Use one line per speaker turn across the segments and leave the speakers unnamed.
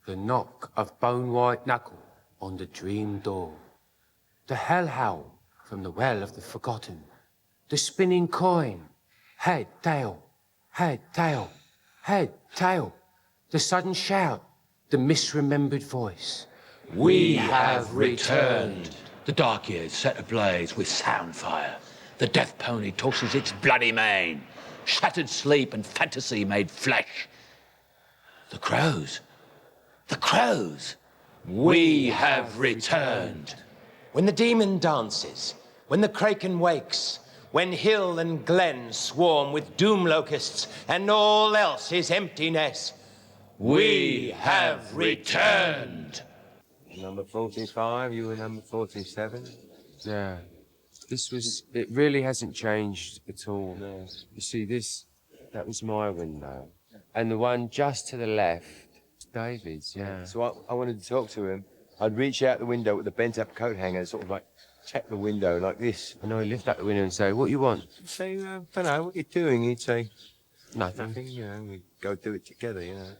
The knock of bone-white knuckle on the dream door. The hell howl from the well of the forgotten. The spinning coin. Head, tail, head, tail, head, tail. The sudden shout, the misremembered voice.
We have returned. The dark years set ablaze with sound fire. The death pony tosses its bloody mane. Shattered sleep and fantasy made flesh. The crows. The crows. We have returned.
When the demon dances, when the kraken wakes, when hill and glen swarm with doom locusts and all else is emptiness,
We have returned.
Number 45, you were number 47.
Yeah. It really hasn't changed at all.
No.
You see, that was my window. And the one just to the left, David's, yeah.
So I wanted to talk to him. I'd reach out the window with the bent up coat hanger, sort of like check the window like this.
And I'd lift up the window and say, what you want?
I'd say, I don't know, what you doing? He'd say,
Nothing.
nothing, you know, we'd go do it together, you know.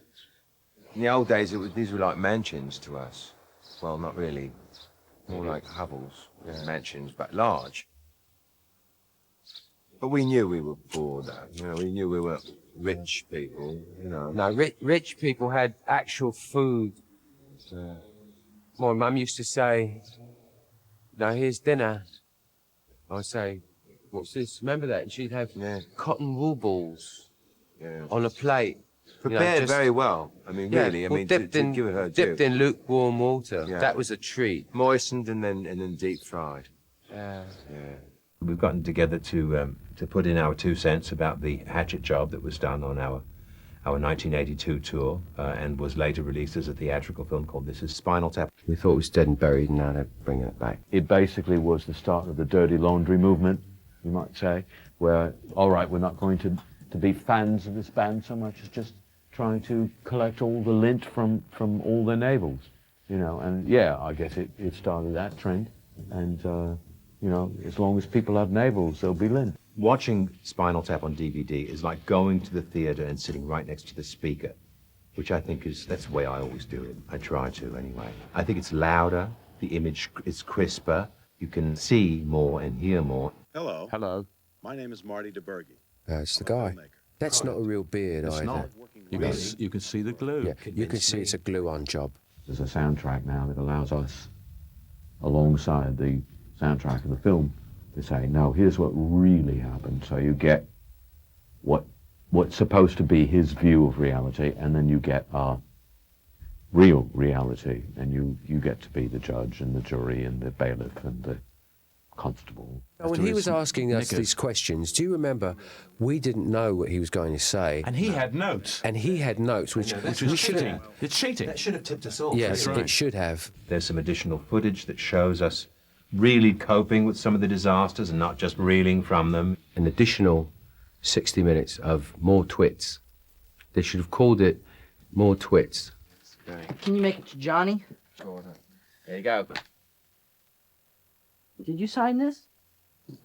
In the old days, these were like mansions to us. Well, not really. More like hovels, mansions, but large. But we knew we were poor, though. You know, we knew we were rich people, you know.
No, rich people had actual food. My mum used to say, "Now here's dinner." I'd say, "What's this?" Remember that? And she'd have cotton wool balls on a plate.
Prepared very well. I mean, really. I mean,
dipped
to give it her
dipped in lukewarm water.
Yeah.
That was a treat.
Moistened and then deep fried.
Yeah.
We've gotten together to put in our 2 cents about the hatchet job that was done on our 1982 tour and was later released as a theatrical film called This Is Spinal Tap.
We thought it was dead and buried, and now they're bringing it back.
It basically was the start of the dirty laundry movement, you might say, where, all right, we're not going to be fans of this band so much as just trying to collect all the lint from all their navels, you know. And yeah, I guess it started that trend. And, you know, as long as people have navels, there'll be lint.
Watching Spinal Tap on DVD is like going to the theater and sitting right next to the speaker, which I think that's the way I always do it. I try to, anyway. I think it's louder, the image is crisper, you can see more and hear more.
Hello.
Hello.
My name is Marty DiBergi.
It's the guy. That's not a real beard either.
Not. You can see the glue.
Yeah, you can see it's a glue-on job.
There's a soundtrack now that allows us, alongside the soundtrack of the film, to say, no, here's what really happened. So you get what's supposed to be his view of reality, and then you get our real reality, and you get to be the judge and the jury and the bailiff and the constable.
When he was asking us these questions, do you remember, we didn't know what he was going to say.
And he had notes.
And he had notes, which we should have...
It's cheating.
That should have tipped us off.
Yes, it should have.
There's some additional footage that shows us really coping with some of the disasters and not just reeling from them.
An additional 60 minutes of more twits. They should have called it More Twits.
Can you make it to Johnny?
There you go.
Did you sign this?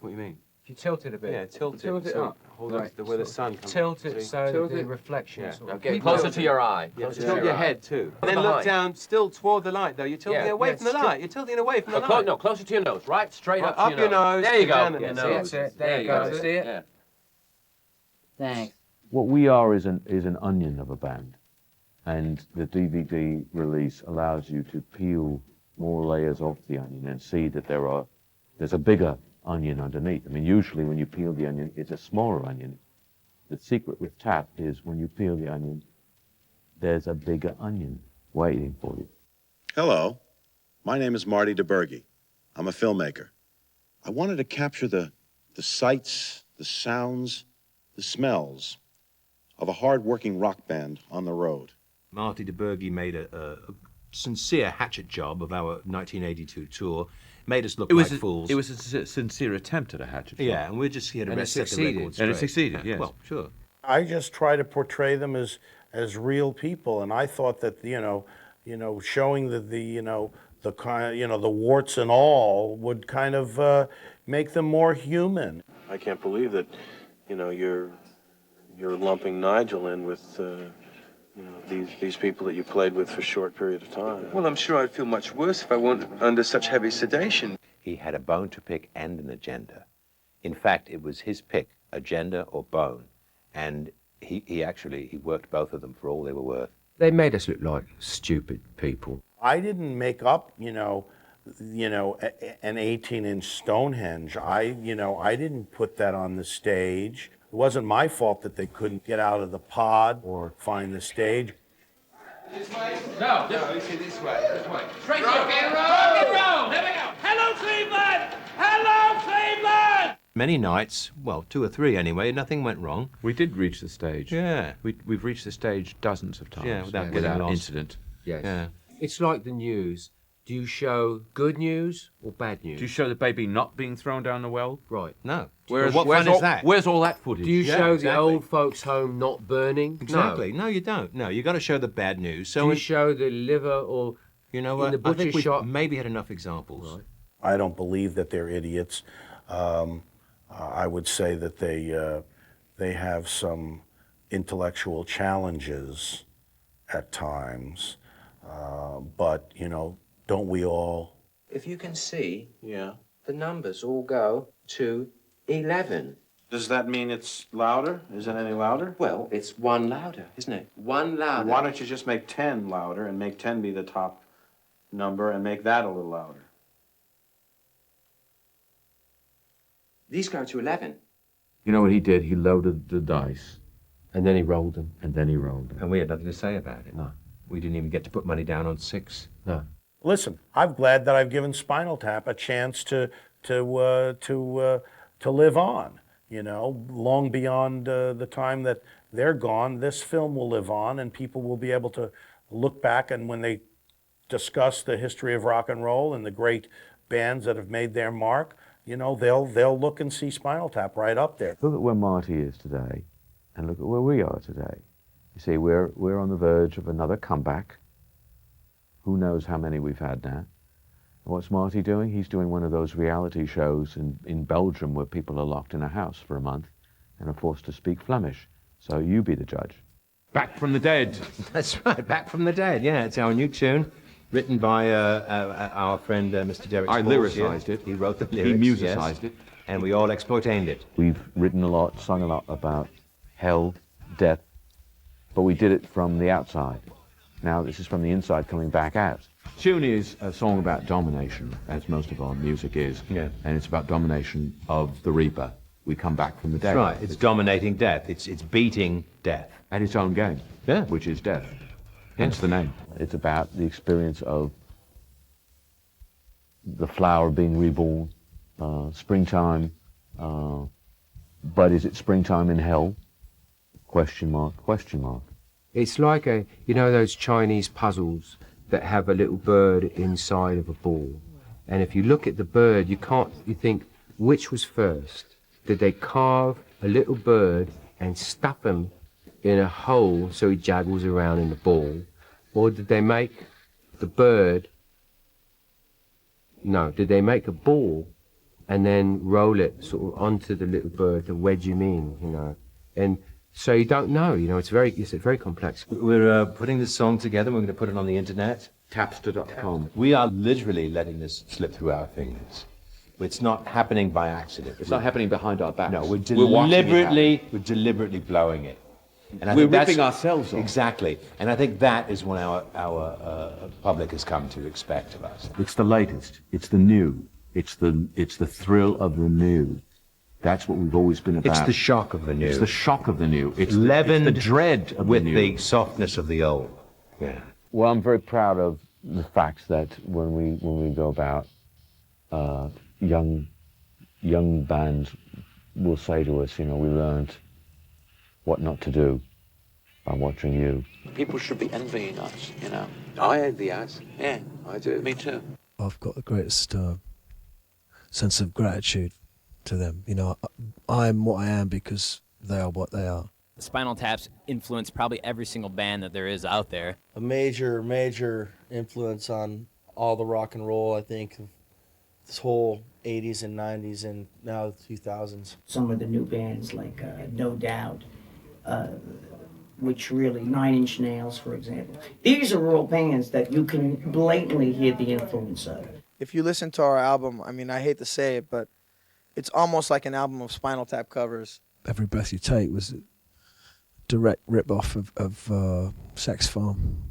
What do you mean?
If you tilt it a bit.
Yeah, tilt it
so
up. Hold it where the sun comes.
Tilt it so
Tilt
the
it.
reflection.
Yeah.
Now
get
closer to your eye.
Yeah, tilt your head too. And then look down, still toward the light though. You're tilting away from the light. You're tilting away from the light.
No, closer to your nose. Right, straight up to
up your nose.
There you go.
Down at the
Yeah,
nose.
that's it. There you go. See it?
Yeah.
Thanks.
What we are is an onion of a band, and the DVD release allows you to peel more layers off the onion and see that there's a bigger onion underneath. I mean, usually when you peel the onion, it's a smaller onion. The secret with Tap is when you peel the onion, there's a bigger onion waiting for you.
Hello. My name is Marty DiBergi. I'm a filmmaker. I wanted to capture the sights, the sounds, the smells of a hard-working rock band on the road.
Marty DiBergi made a sincere hatchet job of our 1982 tour. Made us look like fools.
It was a sincere attempt at a hatchet job.
Yeah, and we're just here to set the record straight.
And it succeeded, yes.
Well, sure.
I just try to portray them as real people, and I thought that showing the warts and all would kind of make them more human.
I can't believe that, you're lumping Nigel in with You know, these people that you played with for a short period of time.
Well, I'm sure I'd feel much worse if I weren't under such heavy sedation. He had a bone to pick and an agenda. In fact, it was his pick, agenda or bone. And he actually worked both of them for all they were worth.
They made us look like stupid people.
I didn't make up, an 18-inch Stonehenge. I didn't put that on the stage. It wasn't my fault that they couldn't get out of the pod or find the stage.
This way? No, this way. This way. Straight rock and roll! There we go! Hello, Cleveland! Hello, Cleveland!
Many nights, well, 2 or 3 anyway, nothing went wrong.
We did reach the stage.
Yeah.
We've reached the stage dozens of times.
Yeah, without loss.
incident.
Yes.
Yeah.
It's like the news. Do you show good news or bad news?
Do you show the baby not being thrown down the well?
Right.
No.
What
fun is that?
Where's all that footage?
Do you show the old folks' home not burning?
Exactly. No, you don't. No, you got to show the bad news. So
Do you show the liver or
you know
in
what?
the
I think
butcher
we've
shop?
maybe had enough examples.
Right.
I don't believe that they're idiots. I would say that they have some intellectual challenges at times, but don't we all?
If you can see,
Yeah.
the numbers all go to 11.
Does that mean it's louder? Is it any louder?
Well, it's one louder, isn't it? One louder.
Why don't you just make 10 louder and make 10 be the top number and make that a little louder?
These go to 11.
You know what he did? He loaded the dice,
And then he rolled them.
and then he rolled them.
And we had nothing to say about it.
No.
We didn't even get to put money down on 6.
No.
Listen, I'm glad that I've given Spinal Tap a chance to live on. Long beyond the time that they're gone, this film will live on, and people will be able to look back, and when they discuss the history of rock and roll and the great bands that have made their mark, they'll look and see Spinal Tap right up there.
Look at where Marty is today, and look at where we are today. You see, we're on the verge of another comeback. Who knows how many we've had now? And what's Marty doing? He's doing one of those reality shows in Belgium where people are locked in a house for a month and are forced to speak Flemish. So you be the judge.
Back from the dead.
That's right, Back from the Dead. Yeah, it's our new tune, written by our friend Mr. Derek
I
Spalls,
lyricized it.
He wrote the lyrics.
He musicized
yes.
it.
And we all exploited it.
We've written a lot, sung a lot about hell, death, but we did it from the outside. Now this is from the inside coming back out. Tune is a song about domination, as most of our music is.
Yeah.
And it's about domination of the Reaper. We come back from the dead.
That's right, it's dominating death. It's beating death.
At its own game,
Yeah.
which is death. Hence the name. It's about the experience of the flower being reborn, springtime, but is it springtime in hell? Question mark, question mark.
It's like those Chinese puzzles that have a little bird inside of a ball. And if you look at the bird, you think, which was first? Did they carve a little bird and stuff him in a hole so he jaggles around in the ball? Or did they make the bird, did they make a ball and then roll it sort of onto the little bird to wedge him in, And so you don't know, it's very complex.
We're putting this song together. We're going to put it on the internet.
Tapster.com.
We are literally letting this slip through our fingers. It's not happening by accident.
It's not happening behind our backs.
No, we're
watching it happen.
deliberately blowing it. And I
We're
think that's-
ripping ourselves off.
Exactly. And I think that is what our public has come to expect of us.
It's the latest. It's the new. It's the thrill of the new. That's what we've always been about.
It's the shock of the new.
It's the shock of the new. It's
leavened
the dread of
with
the new.
the softness of the old. Yeah.
Well, I'm very proud of the fact that when we go about, young bands will say to us, we learned what not to do by watching you.
People should be envying us,
I envy us.
Yeah,
I do.
me too.
I've got the greatest sense of gratitude to them. I'm what I am because they are what they are.
Spinal Tap's influenced probably every single band that there is out there.
A major influence on all the rock and roll, I think, of this whole 80s and 90s and now the 2000s.
Some of the new bands like No Doubt which really, 9 Inch Nails, for example. These are real bands that you can blatantly hear the influence of.
If you listen to our album, I mean, I hate to say it, but it's almost like an album of Spinal Tap covers.
Every Breath You Take was a direct rip-off of Sex Farm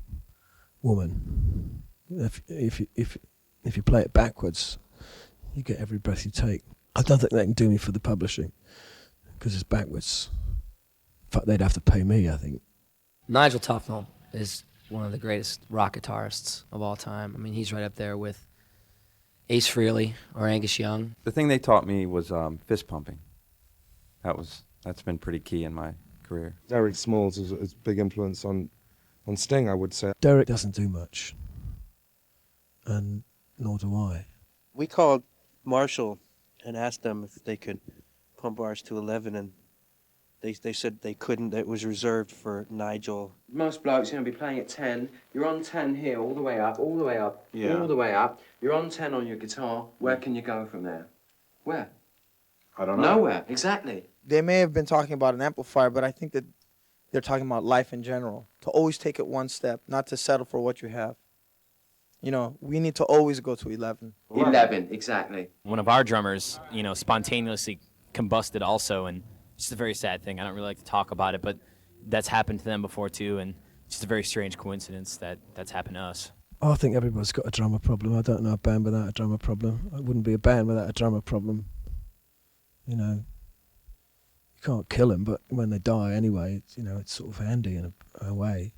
Woman. If you play it backwards, you get Every Breath You Take. I don't think they can do me for the publishing because it's backwards. In fact, they'd have to pay me, I think.
Nigel Tufnell is one of the greatest rock guitarists of all time. I mean, he's right up there with Ace Frehley or Angus Young.
The thing they taught me was fist pumping. That's been pretty key in my career.
Derek Smalls is a big influence on Sting, I would say.
Derek doesn't do much, and nor do I.
We called Marshall and asked them if they could pump ours to 11, and they said they couldn't, that it was reserved for Nigel.
Most blokes are going to be playing at 10. You're on 10 here, all the way up, all the way up,
Yeah.
all the way up. You're on 10 on your guitar. Where can you go from there? Where?
I don't know.
Nowhere, exactly.
They may have been talking about an amplifier, but I think that they're talking about life in general. To always take it one step, not to settle for what you have. You know, we need to always go to 11.
11, exactly.
One of our drummers, spontaneously combusted also, and it's just a very sad thing. I don't really like to talk about it, but that's happened to them before too, and it's just a very strange coincidence that that's happened to us.
I think everybody's got a drummer problem. I don't know a band without a drummer problem. I wouldn't be a band without a drummer problem. You know, you can't kill them, but when they die anyway, it's sort of handy in a way,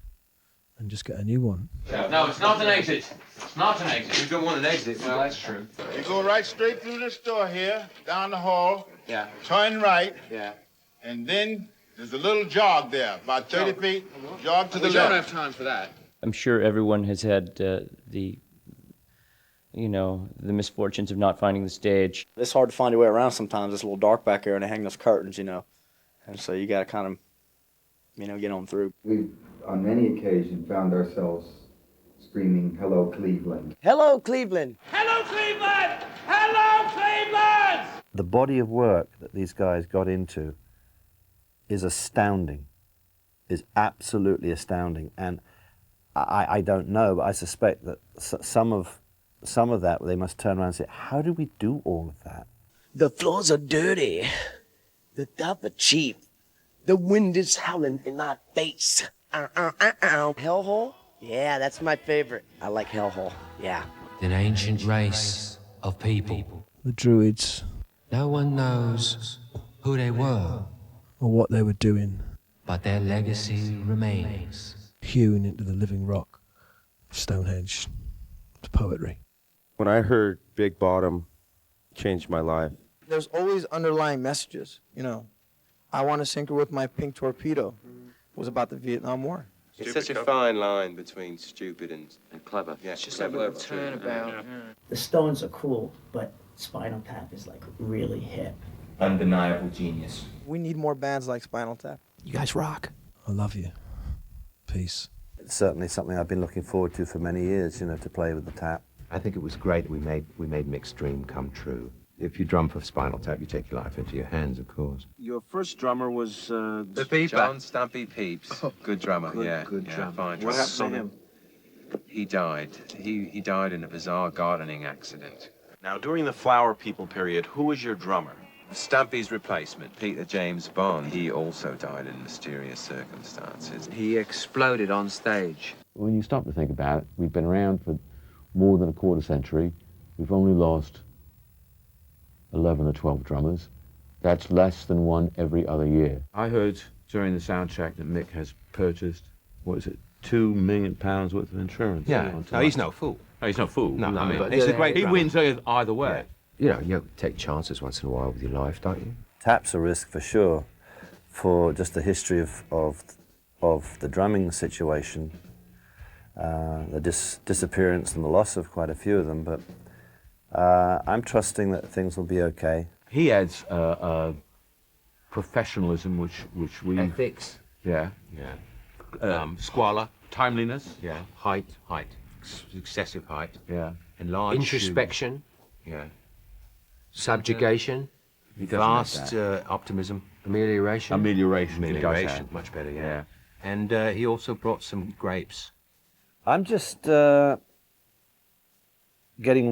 and just get a new one.
No, it's not an exit. It's not an exit.
You don't want an exit. Well, that's true.
You go right straight through this door here, down the hall.
Yeah.
Turn right.
Yeah.
And then there's a little jog there, about 30 feet. Jog to the
We
left.
don't have time for that.
I'm sure everyone has had the misfortunes of not finding the stage.
It's hard to find your way around sometimes. It's a little dark back there, and they hang those curtains, and so you got to kind of, get on through.
We've, on many occasions, found ourselves screaming, "Hello, Cleveland."
Hello, Cleveland!
Hello, Cleveland! Hello, Cleveland!
The body of work that these guys got into is astounding, is absolutely astounding. And I don't know, but I suspect that some of that, they must turn around and say, how do we do all of that?
The floors are dirty. The top are cheap. The wind is howling in my face.
Hellhole? Yeah, that's my favorite. I like Hellhole. Yeah.
An ancient race of people.
The Druids.
No one knows who they were,
or what they were doing.
but their legacy remains.
Hewn into the living rock of Stonehenge. It's poetry.
When I heard Big Bottom, it changed my life.
There's always underlying messages, I Want to Sink Her With My Pink Torpedo was about the Vietnam War.
It's such a fine line between stupid and clever. Yeah,
It's just a little turnabout.
Yeah. The Stones are cool, but Spinal Tap is like really hip.
Undeniable genius.
We need more bands like Spinal Tap.
You guys rock.
I love you. Peace.
It's certainly something I've been looking forward to for many years, to play with the tap.
I think it was great that we made Mick's dream come true. If you drum for Spinal Tap, you take your life into your hands, of course.
Your first drummer was
the Beeper. John Stumpy Pepys. Good drummer,
Good drummer.
Fine
What
drummer.
happened to him?
He died. He died in a bizarre gardening accident.
Now, during the Flower People period, who was your drummer?
Stumpy's replacement, Peter James Bond, he also died in mysterious circumstances.
He exploded on stage.
When you stop to think about it, we've been around for more than a quarter century. We've only lost 11 or 12 drummers. That's less than one every other year.
I heard during the sound check that Mick has purchased, £2 million worth of insurance.
Yeah, no, he's no fool.
No, he's no fool.
No,
I mean,
but he's a great
he
drummer.
wins either way.
Yeah. You take chances once in a while with your life, don't you?
Tap's a risk for sure, for just the history of the drumming situation, the disappearance and the loss of quite a few of them, but I'm trusting that things will be okay.
He adds professionalism, which we...
Ethics.
Yeah.
Yeah.
Squalor, timeliness.
Yeah. Height. Excessive height.
Yeah.
Enlarged.
Introspection.
Yeah.
Subjugation.
Vast optimism.
Amelioration.
Amelioration. He does have.
Much better, yeah.
And he also brought some grapes.
I'm just getting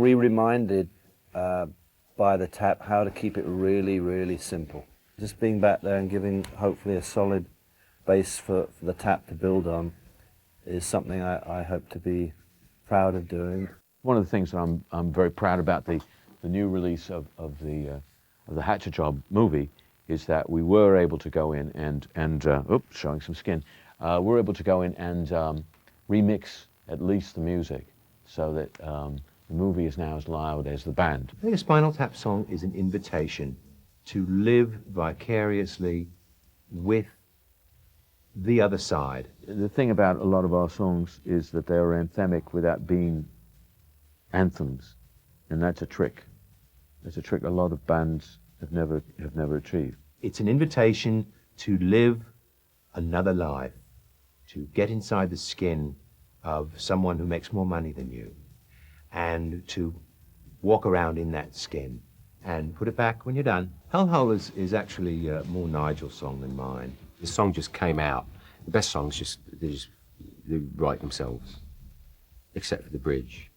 re-reminded by the tap how to keep it really, really simple. Just being back there and giving hopefully a solid base for the tap to build on is something I hope to be proud of doing.
One of the things that I'm very proud about the new release of the Hatchet Job movie is that we were able to go in and oops, showing some skin. We're able to go in and remix at least the music so that the movie is now as loud as the band.
I think a Spinal Tap song is an invitation to live vicariously with the other side.
The thing about a lot of our songs is that they are anthemic without being anthems, and that's a trick. It's a trick a lot of bands have never achieved.
It's an invitation to live another life, to get inside the skin of someone who makes more money than you, and to walk around in that skin and put it back when you're done. Hellhole is actually more Nigel's song than mine. The song just came out. The best songs they write themselves, except for the bridge.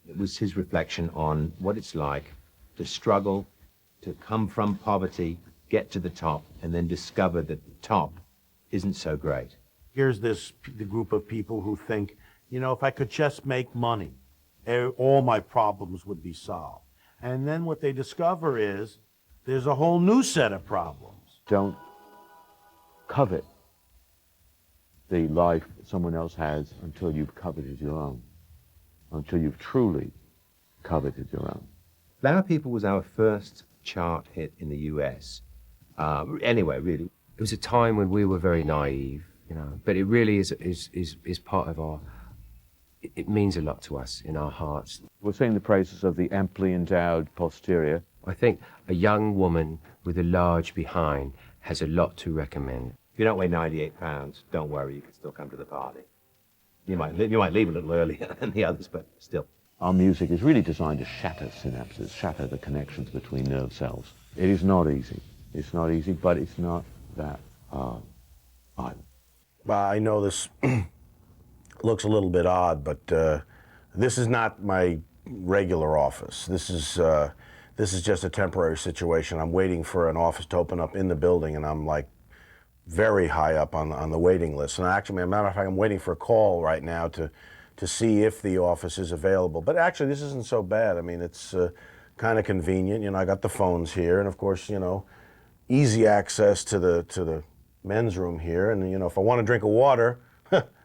It was his reflection on what it's like to struggle, to come from poverty, get to the top, and then discover that the top isn't so great.
Here's the group of people who think, you know, if I could just make money, all my problems would be solved. And then what they discover is there's a whole new set of problems.
Don't covet the life someone else has until you've coveted your own, until you've truly coveted your own.
Flower People was our first chart hit in the US. Anyway, really, it was a time when we were very naive, you know, but it really is part of our, it means a lot to us in our hearts.
We're saying the praises of the amply endowed posterior.
I think a young woman with a large behind has a lot to recommend. If you don't weigh 98 pounds, don't worry, you can still come to the party. You might leave a little earlier than the others, but still.
Our music is really designed to shatter synapses, shatter the connections between nerve cells. It is not easy. It's not easy, but it's not that hard either.
I know this looks a little bit odd, but this is not my regular office. This is just a temporary situation. I'm waiting for an office to open up in the building, and I'm like very high up on the waiting list. And actually, as a matter of fact, I'm waiting for a call right now to see if the office is available. But actually, this isn't so bad. I mean, it's kind of convenient. You know, I got the phones here, and of course, you know, easy access to the men's room here. And you know, if I want to drink a water,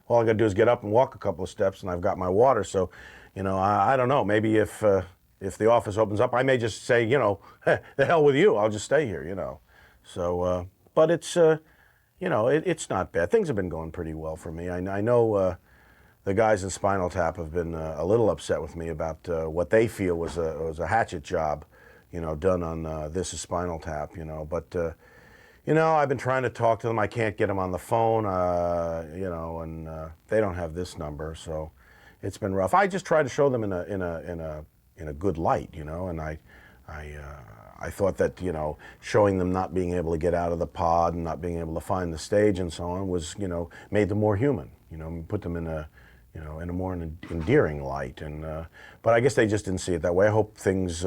all I got to do is get up and walk a couple of steps, and I've got my water. So, you know, I don't know. Maybe if the office opens up, I may just say, you know, the hell with you. I'll just stay here. You know. So, but it's you know, it's not bad. Things have been going pretty well for me. I know the guys in Spinal Tap have been a little upset with me about what they feel was a hatchet job, you know, done on This Is Spinal Tap, you know. But, you know, I've been trying to talk to them. I can't get them on the phone, you know, and they don't have this number, so it's been rough. I just try to show them in a good light, you know, and I thought that, you know, showing them not being able to get out of the pod and not being able to find the stage and so on was, you know, made them more human, you know, put them in a, you know, in a more endearing light. And but I guess they just didn't see it that way. I hope things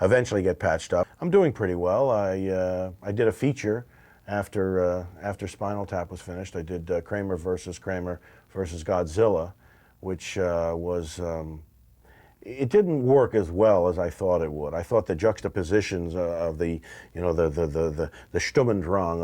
eventually get patched up. I'm doing pretty well. I did a feature after Spinal Tap was finished. I did Kramer versus Godzilla, which was. It didn't work as well as I thought it would. I thought the juxtapositions of the, you know, the Stummendrang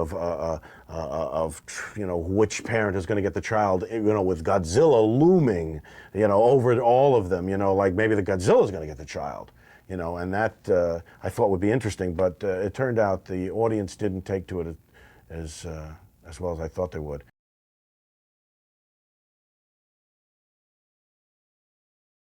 of you know, which parent is going to get the child, you know, with Godzilla looming, you know, over all of them, you know, like maybe the Godzilla is going to get the child, you know, and that I thought would be interesting, but it turned out the audience didn't take to it as well as I thought they would.